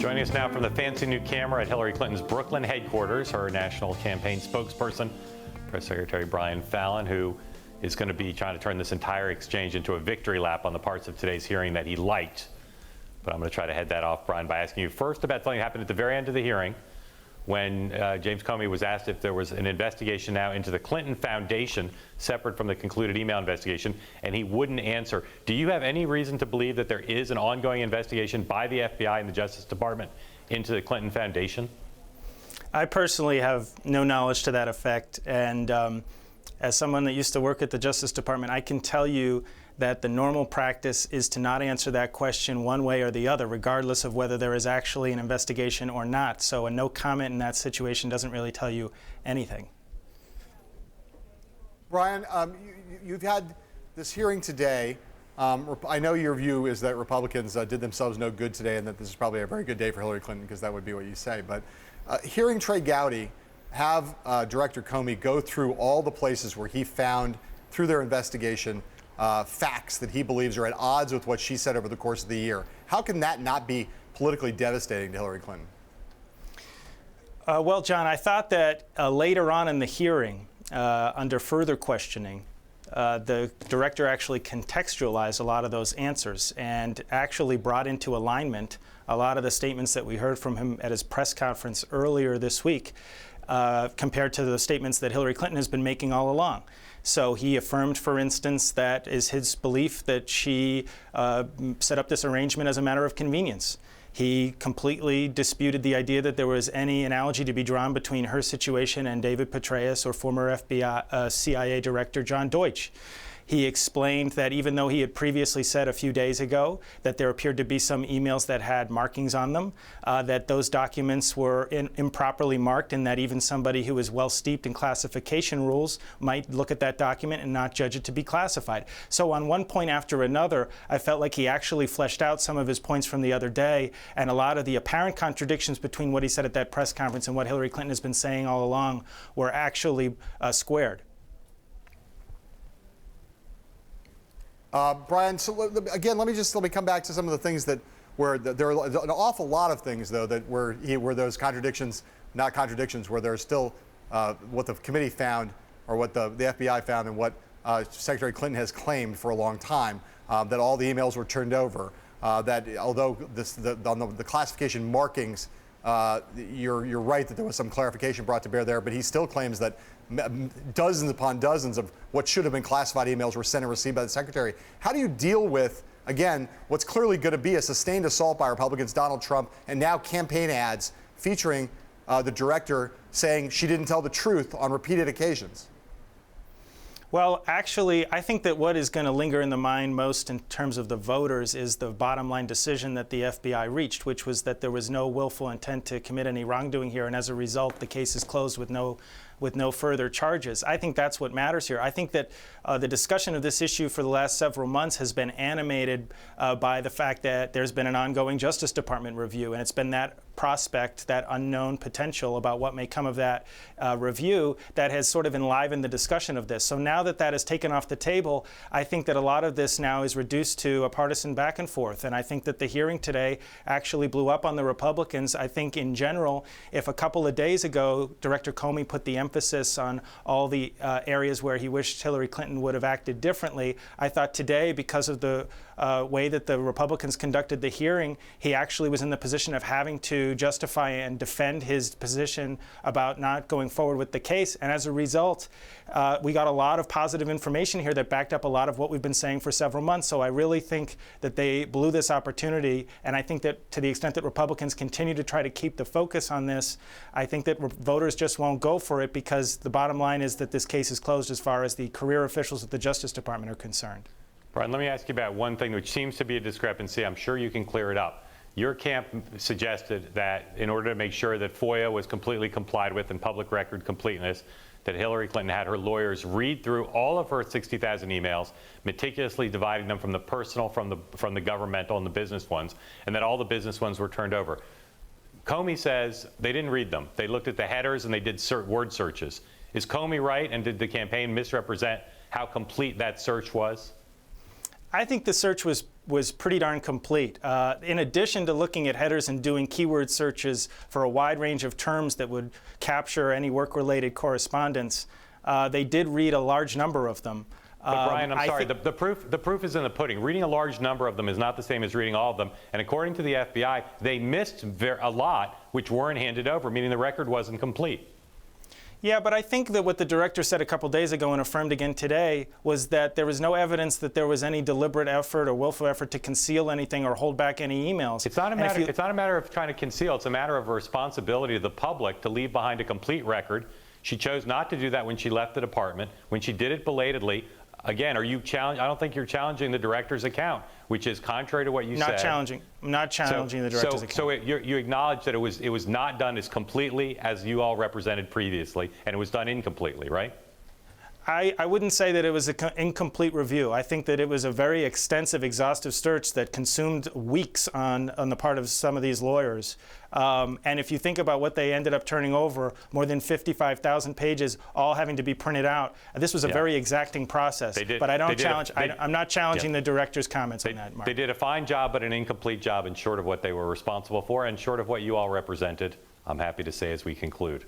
Joining us now from the fancy new camera at Hillary Clinton's Brooklyn headquarters, her national campaign spokesperson, Press Secretary Fallon, who is going to be trying to turn this entire exchange into a victory lap on the parts of today's hearing that he liked. But I'm going to try to head that off, Brian, by asking you first about something that happened at the very end of the hearing when James Comey was asked if there was an investigation now into the Clinton Foundation, separate from the concluded email investigation, and he wouldn't answer. Do you have any reason to believe that there is an ongoing investigation by the FBI and the Justice Department into the Clinton Foundation? I personally have no knowledge to that effect, and as someone that used to work at the Justice Department, I can tell you that the normal practice is to not answer that question one way or the other, regardless of whether there is actually an investigation or not. So a no comment in that situation doesn't really tell you anything. Brian, you've had this hearing today. I know your view is that Republicans did themselves no good today and that this is probably a very good day for Hillary Clinton, because that would be what you say. But hearing Trey Gowdy have Director Comey go through all the places where he found, through their investigation, facts that he believes are at odds with what she said over the course of the year. How can that not be politically devastating to Hillary Clinton? Well, John, I thought that later on in the hearing, under further questioning, the director actually contextualized a lot of those answers and actually brought into alignment a lot of the statements that we heard from him at his press conference earlier this week, compared to the statements that Hillary Clinton has been making all along. So he affirmed, for instance, that is his belief that she set up this arrangement as a matter of convenience. He completely disputed the idea that there was any analogy to be drawn between her situation and David Petraeus or former FBI CIA Director John Deutsch. He explained that even though he had previously said a few days ago that there appeared to be some emails that had markings on them, that those documents were improperly marked, and that even somebody who is well steeped in classification rules might look at that document and not judge it to be classified. So on one point after another, I felt like he actually fleshed out some of his points from the other day, and a lot of the apparent contradictions between what he said at that press conference and what Hillary Clinton has been saying all along were actually squared. Brian, so again, let me come back to some of the things that where there are an awful lot of things, though, that were those contradictions, not contradictions, where there's still what the committee found or what the FBI found and what Secretary Clinton has claimed for a long time, that all the emails were turned over, that although on the classification markings, you're right that there was some clarification brought to bear there, but he still claims that dozens upon dozens of what should have been classified emails were sent and received by the secretary. How do you deal with, again, what's clearly going to be a sustained assault by Republicans, Donald Trump, and now campaign ads featuring the director saying she didn't tell the truth on repeated occasions? Well, actually, I think that what is going to linger in the mind most in terms of the voters is the bottom line decision that the FBI reached, which was that there was no willful intent to commit any wrongdoing here, and as a result, the case is closed with no further charges. I think that's what matters here. I think that the discussion of this issue for the last several months has been animated by the fact that there's been an ongoing Justice Department review, and it's been that prospect, that unknown potential about what may come of that review that has sort of enlivened the discussion of this. So now that that is taken off the table, I think that a lot of this now is reduced to a partisan back and forth. And I think that the hearing today actually blew up on the Republicans. I think in general, if a couple of days ago, Director Comey put the emphasis on all the areas where he wished Hillary Clinton would have acted differently, I thought today, because of the way that the Republicans conducted the hearing, he actually was in the position of having to justify and defend his position about not going forward with the case. And as a result, we got a lot of positive information here that backed up a lot of what we've been saying for several months. So I really think that they blew this opportunity. And I think that to the extent that Republicans continue to try to keep the focus on this, I think that voters just won't go for it, because the bottom line is that this case is closed as far as the career officials at the Justice Department are concerned. Brian, let me ask you about one thing which seems to be a discrepancy. I'm sure you can clear it up. Your camp suggested that in order to make sure that FOIA was completely complied with and public record completeness, that Hillary Clinton had her lawyers read through all of her 60,000 emails, meticulously dividing them from the personal, from the governmental, and the business ones, and that all the business ones were turned over. Comey says they didn't read them. They looked at the headers and they did word searches. Is Comey right, and did the campaign misrepresent how complete that search was? I think the search was pretty darn complete. In addition to looking at headers and doing keyword searches for a wide range of terms that would capture any work-related correspondence, they did read a large number of them. But Brian, I'm sorry, the proof is in the pudding. Reading a large number of them is not the same as reading all of them. And according to the FBI, they missed a lot which weren't handed over, meaning the record wasn't complete. Yeah, but I think that what the director said a couple days ago and affirmed again today was that there was no evidence that there was any deliberate effort or willful effort to conceal anything or hold back any emails. It's not a matter of trying to conceal. It's a matter of a responsibility to the public to leave behind a complete record. She chose not to do that when she left the department. When she did it belatedly, again, are you challenging? I don't think you're challenging the director's account, which is contrary to what you said. I'm not challenging the director's account. So you acknowledge that it was not done as completely as you all represented previously, and it was done incompletely, right? I wouldn't say that it was an incomplete review. I think that it was a very extensive, exhaustive search that consumed weeks on the part of some of these lawyers. And if you think about what they ended up turning over, more than 55,000 pages, all having to be printed out, this was a very exacting process. But I'm not challenging the director's comments on that, Mark. They did a fine job, but an incomplete job, and short of what they were responsible for, and short of what you all represented, I'm happy to say as we conclude.